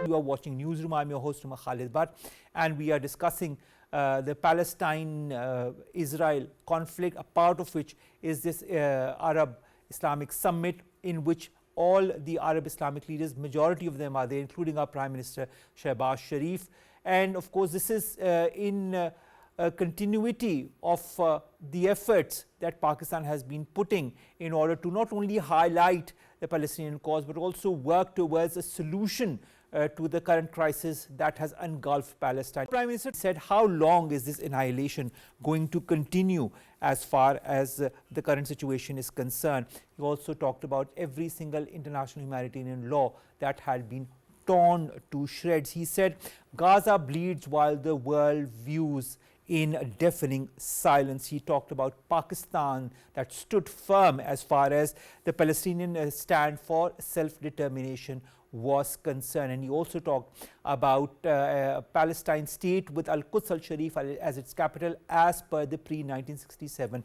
You are watching Newsroom. I'm your host, Omar Khalid, and we are discussing the Palestine-Israel conflict, a part of which is this Arab Islamic Summit, in which all the Arab Islamic leaders, majority of them are there, including our Prime Minister Shehbaz Sharif. And of course, this is in continuity of the efforts that Pakistan has been putting in order to not only highlight the Palestinian cause, but also work towards a solution to the current crisis that has engulfed Palestine. The Prime Minister said, how long is this annihilation going to continue as far as the current situation is concerned? He also talked about every single international humanitarian law that had been torn to shreds. He said, Gaza bleeds while the world views in a deafening silence. He talked about Pakistan that stood firm as far as the Palestinian stand for self-determination was concerned. And he also talked about Palestine state with Al-Quds al-Sharif as its capital as per the pre-1967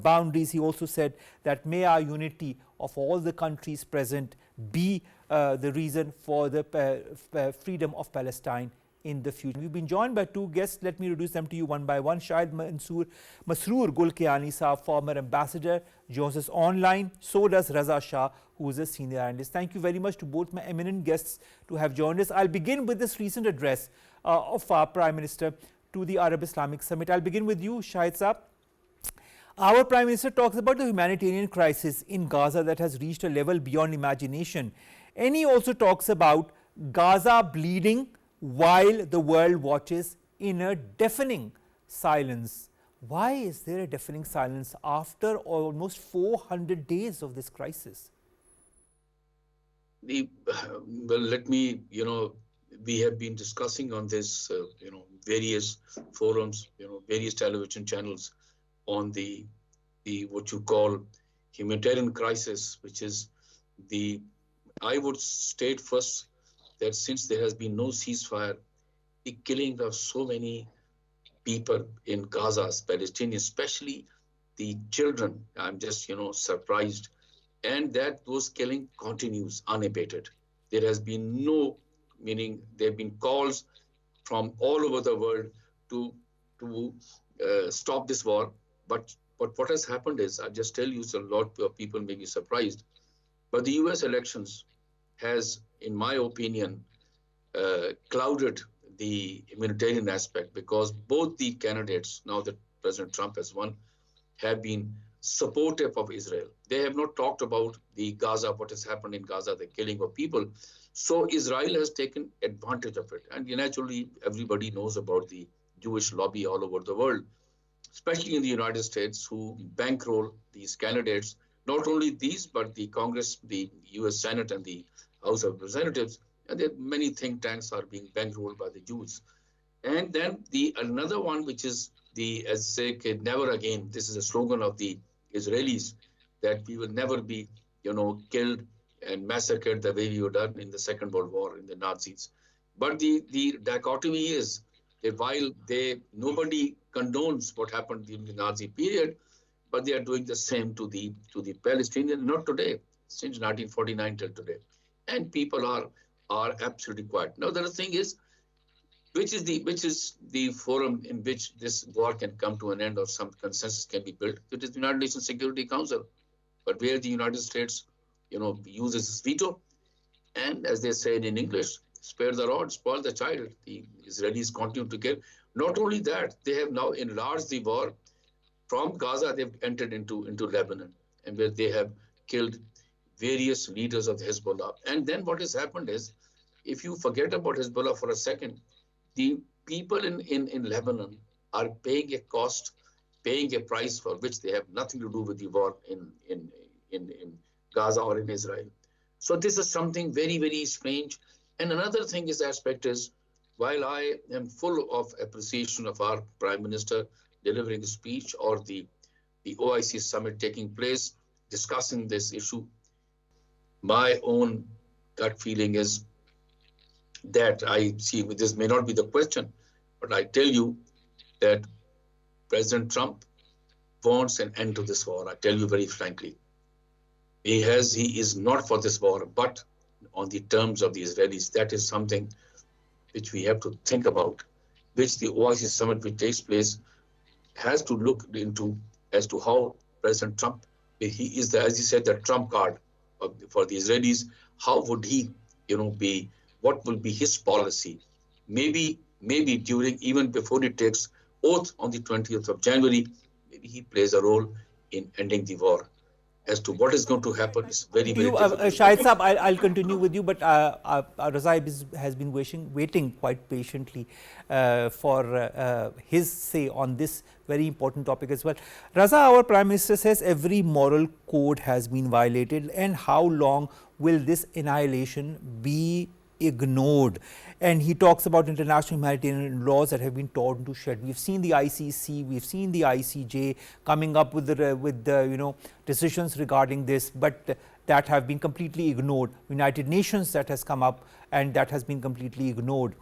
boundaries. He also said that may our unity of all the countries present be the reason for the freedom of Palestine in the future. We've been joined by two guests. Let me introduce them to you one by one. Shahid Masrror Kiani, former ambassador, joins us online. So does Reza Shah, who is a senior analyst. Thank you very much to both my eminent guests to have joined us. I'll begin with this recent address of our Prime Minister to the Arab Islamic Summit. I'll begin with you, Shahid Saab. Our Prime Minister talks about the humanitarian crisis in Gaza that has reached a level beyond imagination. And he also talks about Gaza bleeding while the world watches in a deafening silence. Why is there a deafening silence after almost 400 days of this crisis? Well, let me, we have been discussing on this, various forums, various television channels on the what you call humanitarian crisis, which is I would state first that since there has been no ceasefire, the killing of so many people in Gaza, Palestinians, especially the children, I'm just, surprised. And that those killing continues unabated. There has been meaning there have been calls from all over the world to stop this war. But what has happened is, I'll just tell you, so a lot of people may be surprised, but the US elections has, in my opinion, clouded the humanitarian aspect, because both the candidates, now that President Trump has won, have been supportive of Israel. They have not talked about the Gaza, what has happened in Gaza, the killing of people. So Israel has taken advantage of it. And naturally, everybody knows about the Jewish lobby all over the world, especially in the United States, who bankroll these candidates. Not only these, but the Congress, the US Senate and the House of Representatives, and there many think tanks are being bankrolled by the Jews. And then another one, which is never again. This is a slogan of the Israelis, that we will never be, killed and massacred the way we were done in the Second World War in the Nazis. But the dichotomy is that while nobody condones what happened in the Nazi period, but they are doing the same to the Palestinians, not today, since 1949 till today. And people are absolutely quiet. Now, the other thing is, which is the forum in which this war can come to an end or some consensus can be built? It is the United Nations Security Council, but where the United States, uses its veto. And as they say in English, spare the rod, spoil the child. The Israelis continue to kill. Not only that, they have now enlarged the war from Gaza. They've entered into Lebanon, and where they have killed various leaders of Hezbollah. And then what has happened is, if you forget about Hezbollah for a second, the people in Lebanon are paying a price for which they have nothing to do with the war in Gaza or in Israel. So this is something very, very strange. And another thing is, while I am full of appreciation of our Prime Minister delivering a speech, or the OIC summit taking place, discussing this issue, my own gut feeling is that I see, this may not be the question, but I tell you that President Trump wants an end to this war. I tell you very frankly. He is not for this war, but on the terms of the Israelis. That is something which we have to think about, which the OIC summit which takes place has to look into as to how President Trump, he is the, as he said, the trump card for the Israelis. How would he, be? What will be his policy? Maybe during, even before he takes oath on the 20th of January, maybe he plays a role in ending the war. As to what is going to happen is very, very difficult. Shahid Saab, I'll continue with you, but Reza has been waiting quite patiently for his say on this very important topic as well. Reza, our Prime Minister says every moral code has been violated, and how long will this annihilation be ignored? And he talks about international humanitarian laws that have been torn to shed. We've seen the ICC, we've seen the ICJ coming up with the decisions regarding this, but that have been completely ignored. United Nations that has come up, and that has been completely ignored.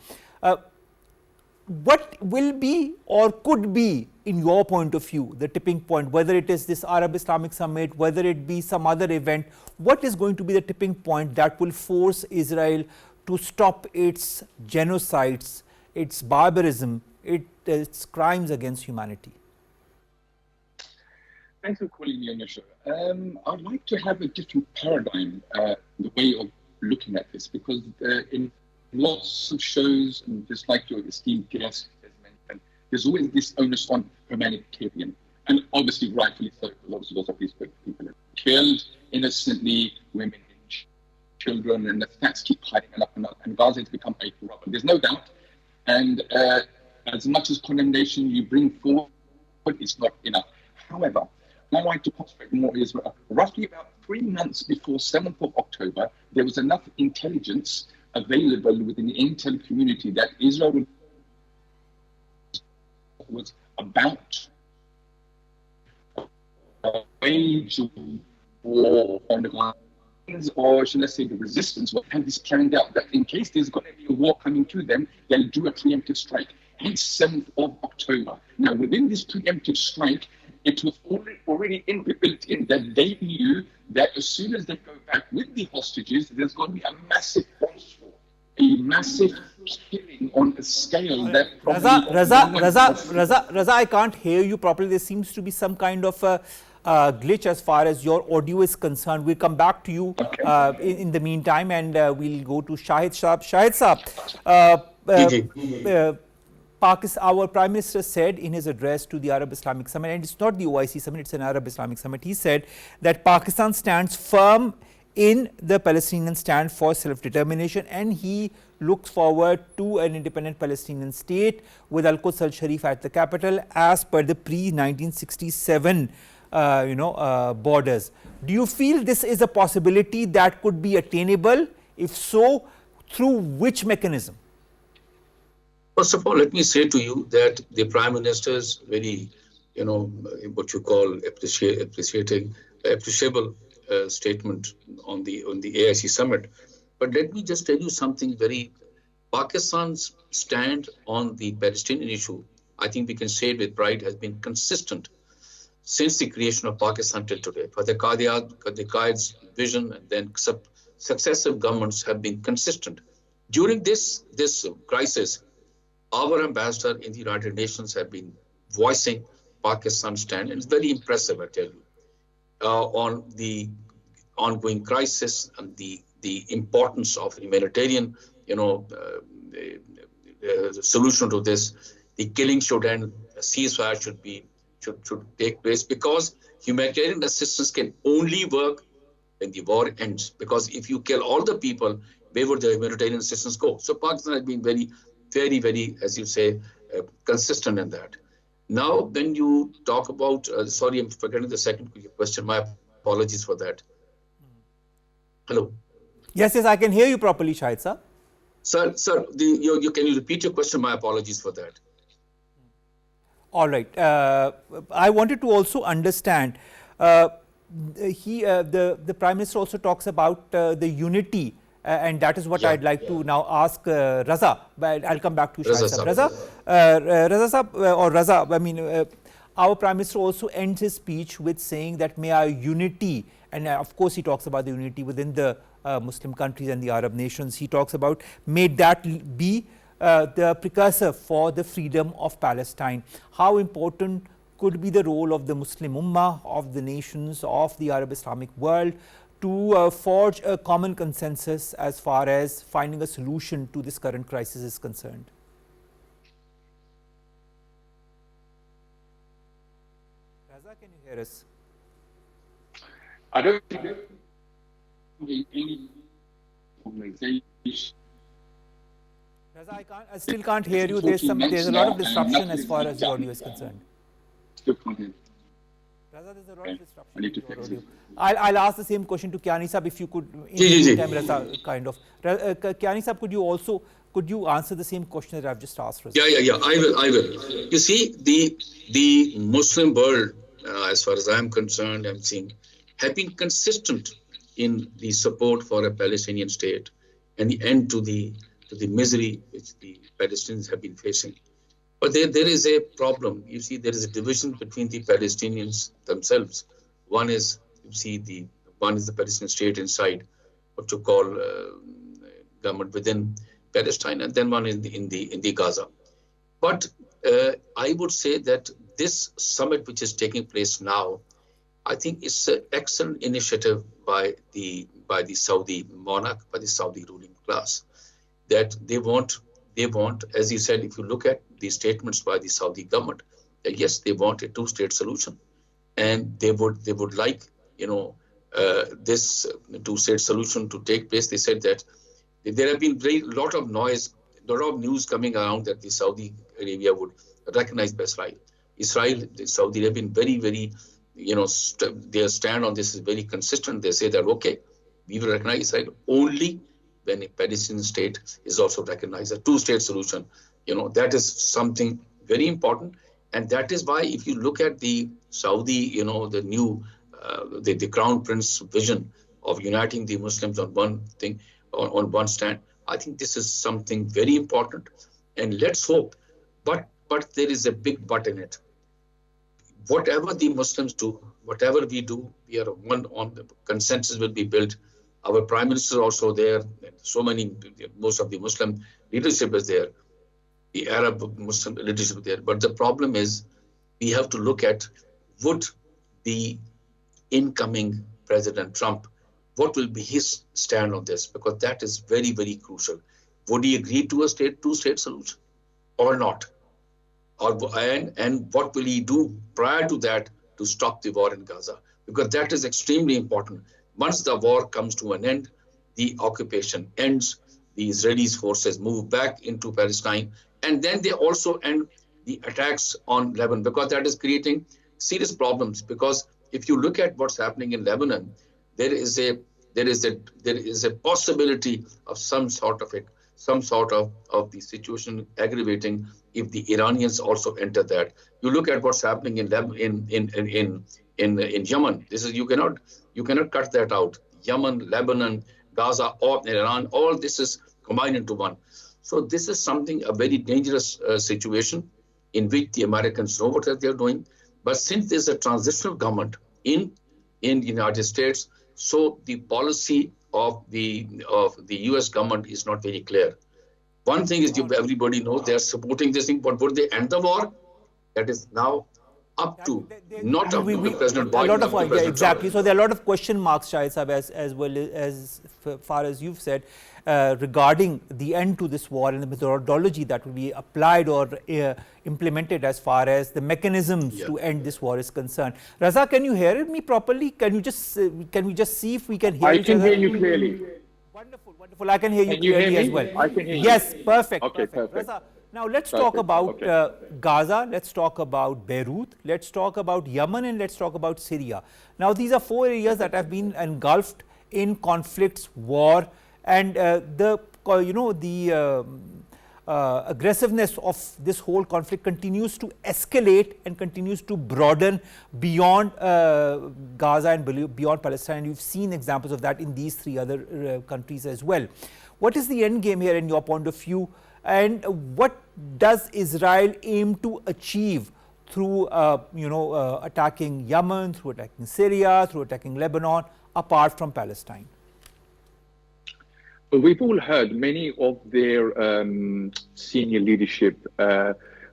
What will be or could be, in your point of view, the tipping point, whether it is this Arab Islamic Summit, whether it be some other event, what is going to be the tipping point that will force Israel to stop its genocides, its barbarism, its crimes against humanity? Thanks for calling me on your show. I'd like to have a different paradigm, the way of looking at this, because in lots of shows, and just like your esteemed guest has mentioned, there's always this onus on humanitarian, and obviously rightfully so, because lots of these people are killed innocently, women, children, and the stats keep piling up and up, and Gaza has become a rubber. There's no doubt. And as much as condemnation you bring forward, it's not enough. However, I'd like to concentrate more is roughly about 3 months before 7th of October, there was enough intelligence available within the intel community that Israel was about to wage war on the ground, or should I say the resistance, will have this planned out that in case there's going to be a war coming to them, they'll do a preemptive strike. Hence 7th of October. Now, within this preemptive strike, it was already built in that they knew that as soon as they go back with the hostages, there's going to be a massive onslaught, a massive killing on a scale that probably... Reza, I can't hear you properly. There seems to be some kind of glitch as far as your audio is concerned. We'll come back to you in the meantime, and we'll go to Shahid Saab. Shahid Saab, our Prime Minister said in his address to the Arab Islamic Summit, and it's not the OIC Summit, it's an Arab Islamic Summit, he said that Pakistan stands firm in the Palestinian stand for self-determination, and he looks forward to an independent Palestinian state with Al-Quds al-Sharif at the capital as per the pre-1967 borders. Do you feel this is a possibility that could be attainable? If so, through which mechanism? First of all, let me say to you that the Prime Minister's very, what you call appreciable statement on the AIC summit. But let me just tell you something very. Pakistan's stand on the Palestinian issue, I think we can say it with pride, has been consistent since the creation of Pakistan till today. For the Qaid's vision, and then successive governments have been consistent. During this crisis, our ambassador in the United Nations have been voicing Pakistan's stand, and it's very impressive, I tell you, on the ongoing crisis and the importance of humanitarian, solution to this. The killing should end. A ceasefire should take place, because humanitarian assistance can only work when the war ends. Because if you kill all the people, where would the humanitarian assistance go? So Pakistan has been very, very, very, as you say, consistent in that. Now, when you talk about, sorry, I'm forgetting the second question. My apologies for that. Hello. Yes, I can hear you properly, Shahid sir. Sir, can you repeat your question? My apologies for that. All right. I wanted to also understand. The Prime Minister also talks about the unity. And that is what I'd like to now ask Reza, but I'll come back to Shahid. Reza, I mean, our Prime Minister also ends his speech with saying that may our unity, and of course he talks about the unity within the Muslim countries and the Arab nations, he talks about may that be the precursor for the freedom of Palestine. How important could be the role of the Muslim Ummah, of the nations of the Arab Islamic world to forge a common consensus as far as finding a solution to this current crisis is concerned? Reza, can you hear us? I don't think any organization. Reza, I still can't hear you. There's a lot of disruption as far as the audio is concerned. Reza, there's a lot of disruption in your audio. I'll ask the same question to Kiani Sahab, if you could, in the meantime, Reza, kind of. Kiani Sahab, could you answer the same question that I've just asked, Reza? Yeah, I will. You see, the Muslim world, as far as I'm concerned, I'm seeing, have been consistent in the support for a Palestinian state and the end to the misery which the Palestinians have been facing. But there is a problem. You see, there is a division between the Palestinians themselves. One is, the Palestinian state inside what you call government within Palestine, and then one in the Gaza. But I would say that this summit, which is taking place now, I think it's an excellent initiative by the Saudi monarch, by the Saudi ruling class, that they want, as you said, if you look at the statements by the Saudi government, that yes, they want a two-state solution, and they would like, this two-state solution to take place. They said that there have been a lot of noise, a lot of news coming around that the Saudi Arabia would recognize Israel. The Saudi have been very, very, their stand on this is very consistent. They say that, okay, we will recognize Israel only when a Palestinian state is also recognized, a two-state solution. That is something very important. And that is why, if you look at the Saudi, the new, the Crown Prince vision of uniting the Muslims on one thing, on one stand, I think this is something very important. And let's hope, but there is a big but in it. Whatever the Muslims do, whatever we do, we are one on the consensus will be built. Our Prime Minister is also there. Most of the Muslim leadership is there. The Arab Muslim leadership is there. But the problem is, we have to look at would the incoming President Trump, what will be his stand on this? Because that is very, very crucial. Would he agree to a two-state solution or not? And what will he do prior to that to stop the war in Gaza? Because that is extremely important. Once the war comes to an end, the occupation ends, the Israeli forces move back into Palestine, and then they also end the attacks on Lebanon, because that is creating serious problems. Because if you look at what's happening in Lebanon, there is a possibility of some sort of the situation aggravating if the Iranians also enter that. You look at what's happening in Yemen. This is you cannot cut that out. Yemen, Lebanon, Gaza, or Iran, all this is combined into one. So this is a very dangerous situation in which the Americans know what they are doing. But since there's a transitional government in the United States, so the policy of the US government is not very clear. One thing is, everybody knows they are supporting this thing, but would they end the war? That is now up to, not up to President Biden. Exactly. So there are a lot of question marks, Shahid Sahab, as well as far as you've said, regarding the end to this war and the methodology that will be applied or implemented as far as the mechanisms to end this war is concerned. Reza, can you hear me properly? Can we just see if we can hear each other? I can hear you clearly. Wonderful. I can hear you clearly as well. I can hear you. Yes, perfect. Okay, perfect. Reza, now let's talk about Gaza, let's talk about Beirut, let's talk about Yemen, and let's talk about Syria. Now these are 4 areas that have been engulfed in conflicts, war, and the aggressiveness of this whole conflict continues to escalate and continues to broaden beyond Gaza and beyond Palestine. You've seen examples of that in these 3 other countries as well. What is the end game here in your point of view, and what does Israel aim to achieve through attacking Yemen, through attacking Syria, through attacking Lebanon, apart from Palestine? Well, we've all heard many of their senior leadership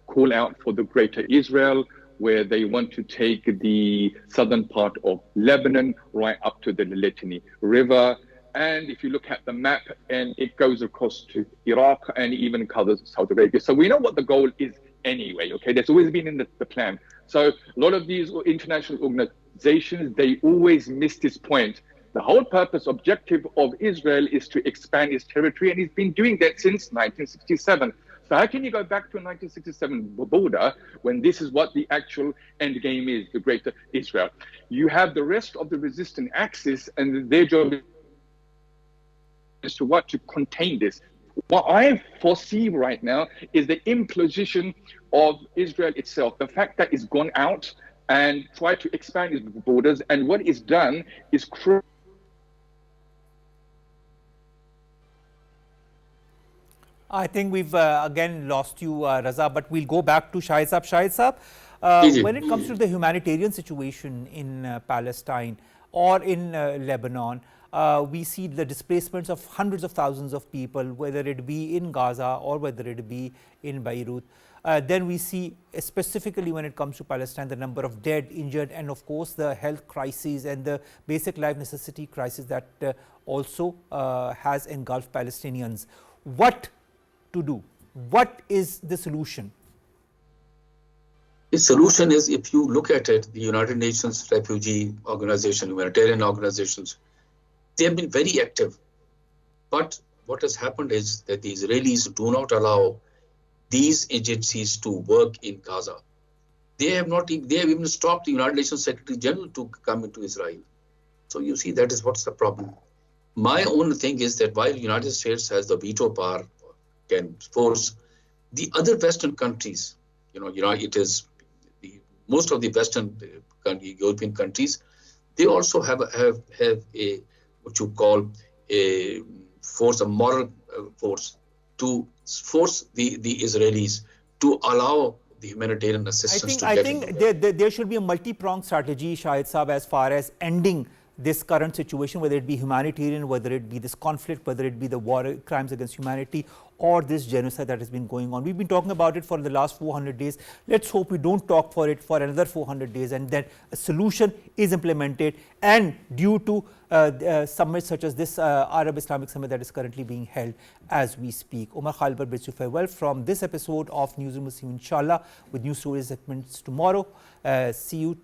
call out for the greater Israel, where they want to take the southern part of Lebanon right up to the Litani River. And if you look at the map, and it goes across to Iraq and even covers Saudi Arabia. So we know what the goal is anyway, okay? That's always been in the plan. So a lot of these international organizations, they always miss this point. The whole purpose, objective of Israel is to expand its territory, and it's been doing that since 1967. So how can you go back to a 1967 border when this is what the actual end game is, the greater Israel? You have the rest of the resistant axis, and their job is to what? To contain this. What I foresee right now is the imposition of Israel itself. The fact that it's gone out and tried to expand its borders, and what it's done is I think we've again lost you, Reza, but we'll go back to Shahid Saab. Shahid Saab, when it comes to the humanitarian situation in Palestine or in Lebanon, we see the displacements of hundreds of thousands of people, whether it be in Gaza or whether it be in Beirut. Then we see, specifically when it comes to Palestine, the number of dead, injured, and of course the health crisis and the basic life necessity crisis that also has engulfed Palestinians. What to do? What is the solution? The solution is, if you look at it, the United Nations Refugee Organization, humanitarian organizations, they have been very active. But what has happened is that the Israelis do not allow these agencies to work in Gaza. They have even stopped the United Nations Secretary General to come into Israel. So you see, that is what's the problem. My own thing is that while the United States has the veto power, can force the other Western countries, it is most of the Western European countries, they also have a what you call a force, a moral force, to force the Israelis to allow the humanitarian assistance I think there should be a multi-pronged strategy, Shahid Saab, as far as ending this current situation, whether it be humanitarian, whether it be this conflict, whether it be the war, crimes against humanity, or this genocide that has been going on. We've been talking about it for the last 400 days. Let's hope we don't talk for it for another 400 days, and then a solution is implemented. And due to summits such as this Arab Islamic Summit that is currently being held as we speak. Omar, Khalid bids you farewell from this episode of Newsroom. We'll see you inshallah with new stories segments tomorrow. See you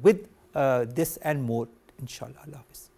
with this and more, inshallah. Allah Hafiz.